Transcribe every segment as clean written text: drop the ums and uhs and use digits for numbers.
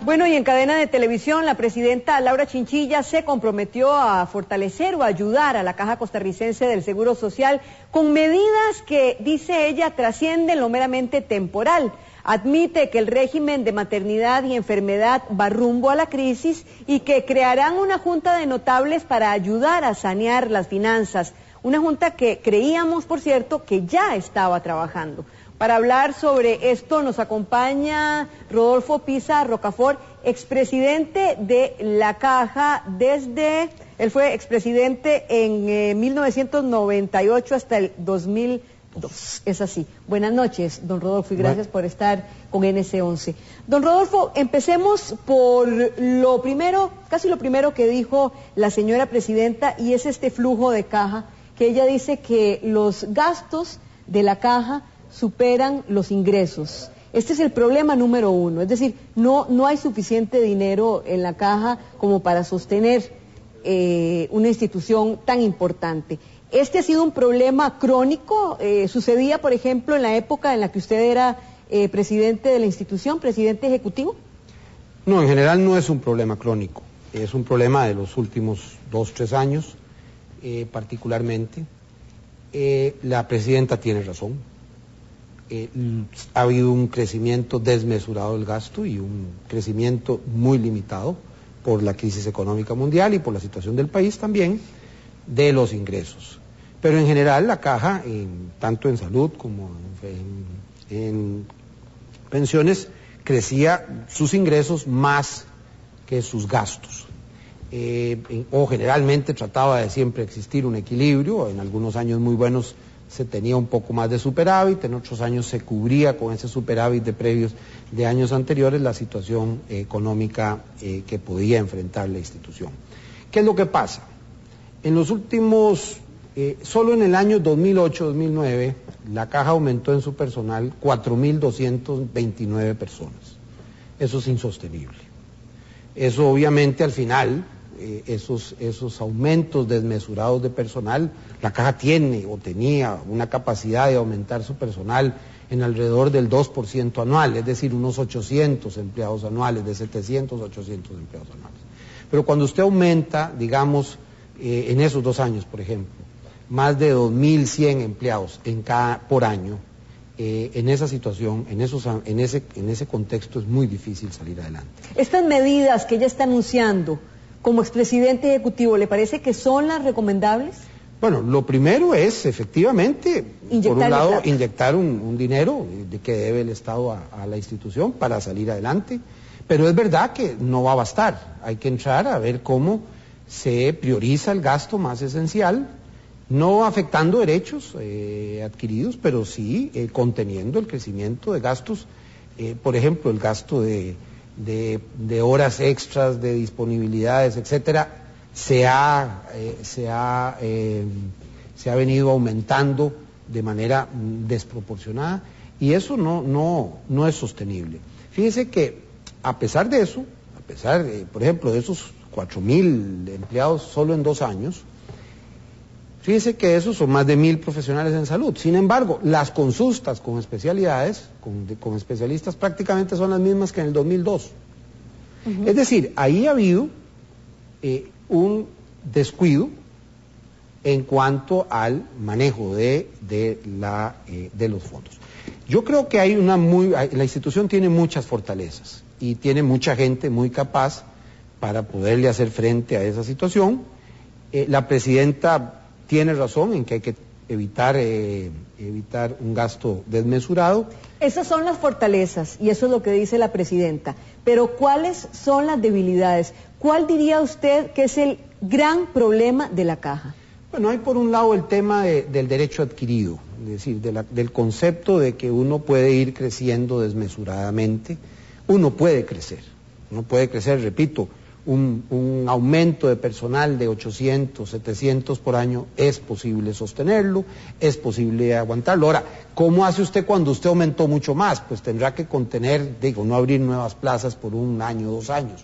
Bueno, y en cadena de televisión, la presidenta Laura Chinchilla se comprometió a fortalecer o ayudar a la Caja Costarricense del Seguro Social con medidas que, dice ella, trascienden lo meramente temporal. Admite que el régimen de maternidad y enfermedad va rumbo a la crisis y que crearán una junta de notables para ayudar a sanear las finanzas. Una junta que creíamos, por cierto, que ya estaba trabajando. Para hablar sobre esto nos acompaña Rodolfo Pisa Rocafort, expresidente de la Caja él fue expresidente en 1998 hasta el 2002, es así. Buenas noches, don Rodolfo, y gracias por estar con NC11. Don Rodolfo, empecemos por lo primero, casi lo primero que dijo la señora presidenta, y es este flujo de caja, que ella dice que los gastos de la Caja superan los ingresos. Este es el problema número uno, es decir, no hay suficiente dinero en la Caja como para sostener una institución tan importante. Este ha sido un problema crónico, sucedía, por ejemplo, en la época en la que usted era presidente de la institución, presidente ejecutivo. No, en general no es un problema crónico, es un problema de los últimos 2, 3 años, particularmente. La presidenta tiene razón. Ha habido un crecimiento desmesurado del gasto y un crecimiento muy limitado por la crisis económica mundial y por la situación del país también de los ingresos. Pero en general la Caja, tanto en salud como en pensiones, crecía sus ingresos más que sus gastos. O generalmente trataba de siempre existir un equilibrio. En algunos años muy buenos se tenía un poco más de superávit, en otros años se cubría con ese superávit de previos de años anteriores la situación económica que podía enfrentar la institución. ¿Qué es lo que pasa? En los últimos, solo en el año 2008-2009, la Caja aumentó en su personal 4.229 personas. Eso es insostenible. Eso obviamente al final, esos aumentos desmesurados de personal, la Caja tiene o tenía una capacidad de aumentar su personal en alrededor del 2% anual, es decir, unos 800 empleados anuales, de 700 a 800 empleados anuales. Pero cuando usted aumenta, digamos, en esos 2 años, por ejemplo, más de 2.100 empleados por año, en esa situación, en ese contexto es muy difícil salir adelante. Estas medidas que ella está anunciando como expresidente ejecutivo, ¿le parece que son las recomendables? Bueno, lo primero es, efectivamente, por un lado, inyectar un dinero de que debe el Estado a la institución para salir adelante, pero es verdad que no va a bastar. Hay que entrar a ver cómo se prioriza el gasto más esencial, no afectando derechos adquiridos, pero sí conteniendo el crecimiento de gastos, por ejemplo, el gasto de horas extras, de disponibilidades, etcétera, se ha venido aumentando de manera desproporcionada y eso no es sostenible. Fíjese que a pesar de eso, por ejemplo, de esos 4.000 empleados solo en 2 años, fíjese que esos son más de 1.000 profesionales en salud. Sin embargo, las consultas con especialidades, con especialistas, prácticamente son las mismas que en el 2002. Es decir, ahí ha habido un descuido en cuanto al manejo de los fondos. Yo creo que la institución tiene muchas fortalezas y tiene mucha gente muy capaz para poderle hacer frente a esa situación. La presidenta tiene razón en que hay que evitar un gasto desmesurado. Esas son las fortalezas y eso es lo que dice la presidenta, pero ¿cuáles son las debilidades? ¿Cuál diría usted que es el gran problema de la Caja? Bueno, hay por un lado el tema del derecho adquirido, es decir, del concepto de que uno puede ir creciendo desmesuradamente. Uno puede crecer, repito, un aumento de personal de 800, 700 por año, es posible sostenerlo, es posible aguantarlo. Ahora, ¿cómo hace usted cuando usted aumentó mucho más? Pues tendrá que contener, no abrir nuevas plazas por 1 año, 2 años,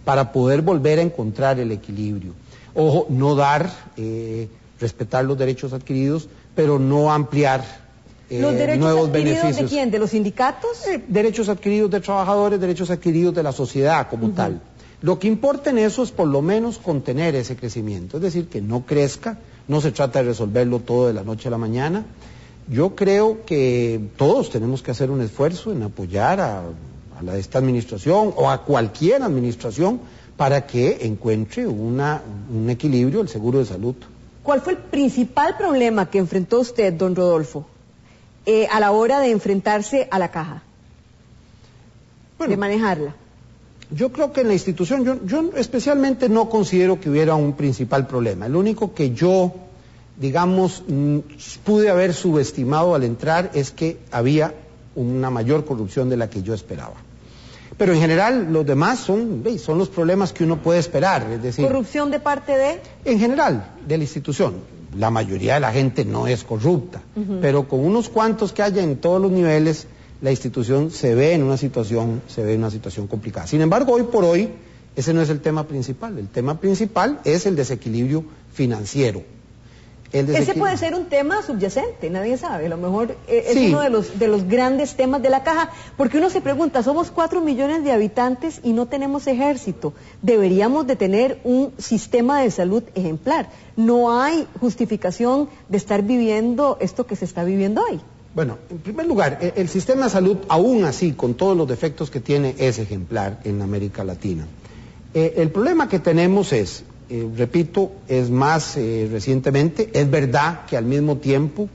para poder volver a encontrar el equilibrio. Ojo, no respetar los derechos adquiridos, pero no ampliar ¿Los derechos nuevos adquiridos beneficios. de quién? ¿De los sindicatos? Derechos adquiridos de trabajadores, derechos adquiridos de la sociedad como tal. Lo que importa en eso es por lo menos contener ese crecimiento, es decir, que no crezca, no se trata de resolverlo todo de la noche a la mañana. Yo creo que todos tenemos que hacer un esfuerzo en apoyar a esta administración o a cualquier administración para que encuentre un equilibrio el seguro de salud. ¿Cuál fue el principal problema que enfrentó usted, don Rodolfo, a la hora de enfrentarse a la caja, de manejarla? Yo creo que en la institución, yo especialmente no considero que hubiera un principal problema. El único que yo, digamos, pude haber subestimado al entrar es que había una mayor corrupción de la que yo esperaba. Pero en general los demás son los problemas que uno puede esperar, es decir... ¿Corrupción de parte de...? En general, de la institución. La mayoría de la gente no es corrupta, pero con unos cuantos que haya en todos los niveles, la institución se ve en una situación complicada. Sin embargo, hoy por hoy, ese no es el tema principal. El tema principal es el desequilibrio financiero. Ese puede ser un tema subyacente, nadie sabe, a lo mejor es uno de los grandes temas de la caja, porque uno se pregunta, somos 4 millones de habitantes y no tenemos ejército, deberíamos de tener un sistema de salud ejemplar, no hay justificación de estar viviendo esto que se está viviendo hoy. Bueno, en primer lugar, el sistema de salud, aún así, con todos los defectos que tiene, es ejemplar en América Latina. El problema que tenemos es... repito, es más recientemente, es verdad que al mismo tiempo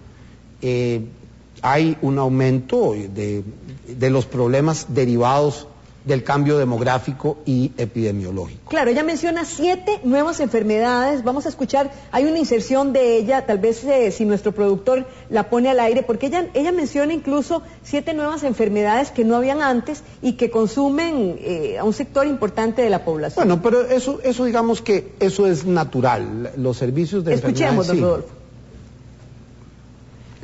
hay un aumento de los problemas derivados del cambio demográfico y epidemiológico. Claro, ella menciona 7 nuevas enfermedades, vamos a escuchar, hay una inserción de ella, tal vez si nuestro productor la pone al aire, porque ella menciona incluso 7 nuevas enfermedades que no habían antes y que consumen a un sector importante de la población. Bueno, pero eso digamos que eso es natural, los servicios de Escuchemos, don Rodolfo.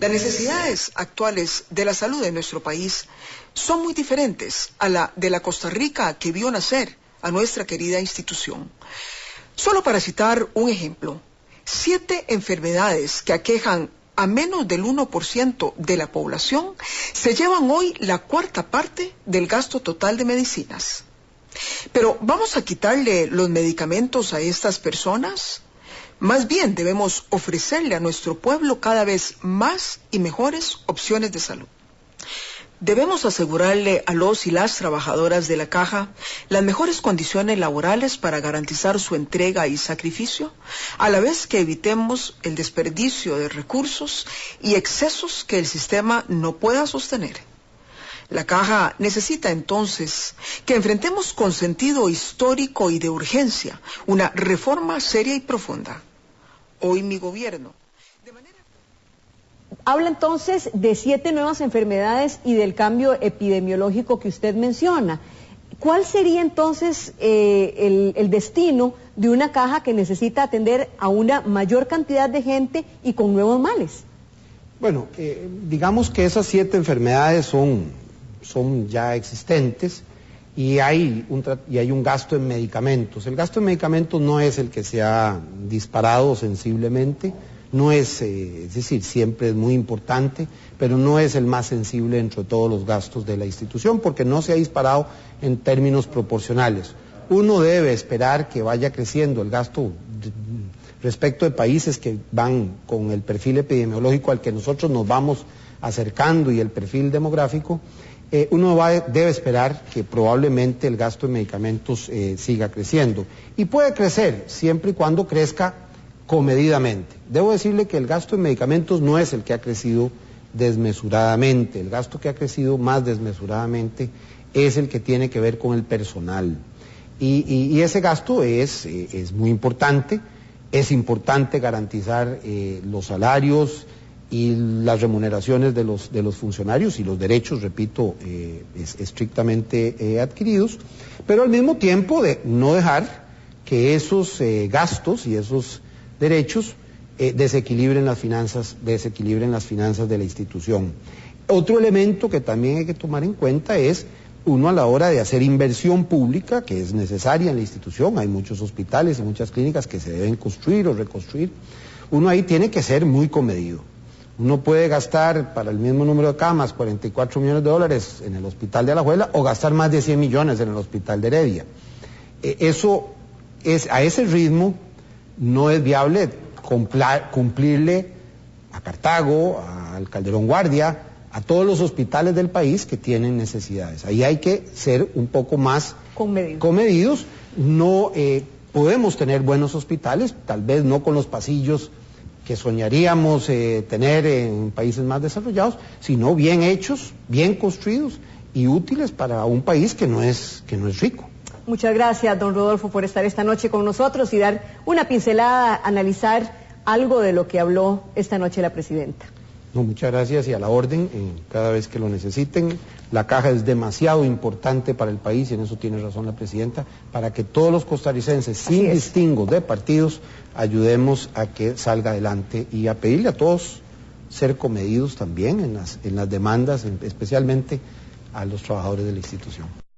Las necesidades actuales de la salud de nuestro país son muy diferentes a la de la Costa Rica que vio nacer a nuestra querida institución. Solo para citar un ejemplo, 7 enfermedades que aquejan a menos del 1% de la población se llevan hoy la 1/4 parte del gasto total de medicinas. Pero ¿vamos a quitarle los medicamentos a estas personas? Más bien debemos ofrecerle a nuestro pueblo cada vez más y mejores opciones de salud. Debemos asegurarle a los y las trabajadoras de la caja las mejores condiciones laborales para garantizar su entrega y sacrificio, a la vez que evitemos el desperdicio de recursos y excesos que el sistema no pueda sostener. La caja necesita entonces que enfrentemos con sentido histórico y de urgencia una reforma seria y profunda. Hoy mi gobierno... Habla entonces de 7 nuevas enfermedades y del cambio epidemiológico que usted menciona. ¿Cuál sería entonces el destino de una caja que necesita atender a una mayor cantidad de gente y con nuevos males? Bueno, digamos que esas 7 enfermedades son ya existentes y hay un gasto en medicamentos. El gasto en medicamentos no es el que se ha disparado sensiblemente, no es decir, siempre es muy importante, pero no es el más sensible entre todos los gastos de la institución porque no se ha disparado en términos proporcionales. Uno debe esperar que vaya creciendo el gasto respecto de países que van con el perfil epidemiológico al que nosotros nos vamos acercando y el perfil demográfico. Debe esperar que probablemente el gasto en medicamentos siga creciendo. Y puede crecer siempre y cuando crezca comedidamente. Debo decirle que el gasto en medicamentos no es el que ha crecido desmesuradamente. El gasto que ha crecido más desmesuradamente es el que tiene que ver con el personal. Y ese gasto es muy importante. Es importante garantizar los salarios y las remuneraciones de los funcionarios y los derechos, repito, estrictamente adquiridos, pero al mismo tiempo de no dejar que esos gastos y esos derechos desequilibren las finanzas de la institución. Otro elemento que también hay que tomar en cuenta es uno a la hora de hacer inversión pública, que es necesaria en la institución, hay muchos hospitales y muchas clínicas que se deben construir o reconstruir, uno ahí tiene que ser muy comedido. Uno puede gastar para el mismo número de camas 44 millones de dólares en el hospital de Alajuela o gastar más de 100 millones en el hospital de Heredia. A ese ritmo no es viable cumplirle a Cartago, al Calderón Guardia, a todos los hospitales del país que tienen necesidades. Ahí hay que ser un poco más comedidos. No podemos tener buenos hospitales, tal vez no con los pasillos que soñaríamos tener en países más desarrollados, sino bien hechos, bien construidos y útiles para un país que no es rico. Muchas gracias, don Rodolfo, por estar esta noche con nosotros y dar una pincelada, analizar algo de lo que habló esta noche la presidenta. No, muchas gracias y a la orden, cada vez que lo necesiten. La caja es demasiado importante para el país y en eso tiene razón la presidenta, para que todos los costarricenses, sin distingos de partidos, ayudemos a que salga adelante y a pedirle a todos ser comedidos también en las demandas, especialmente a los trabajadores de la institución.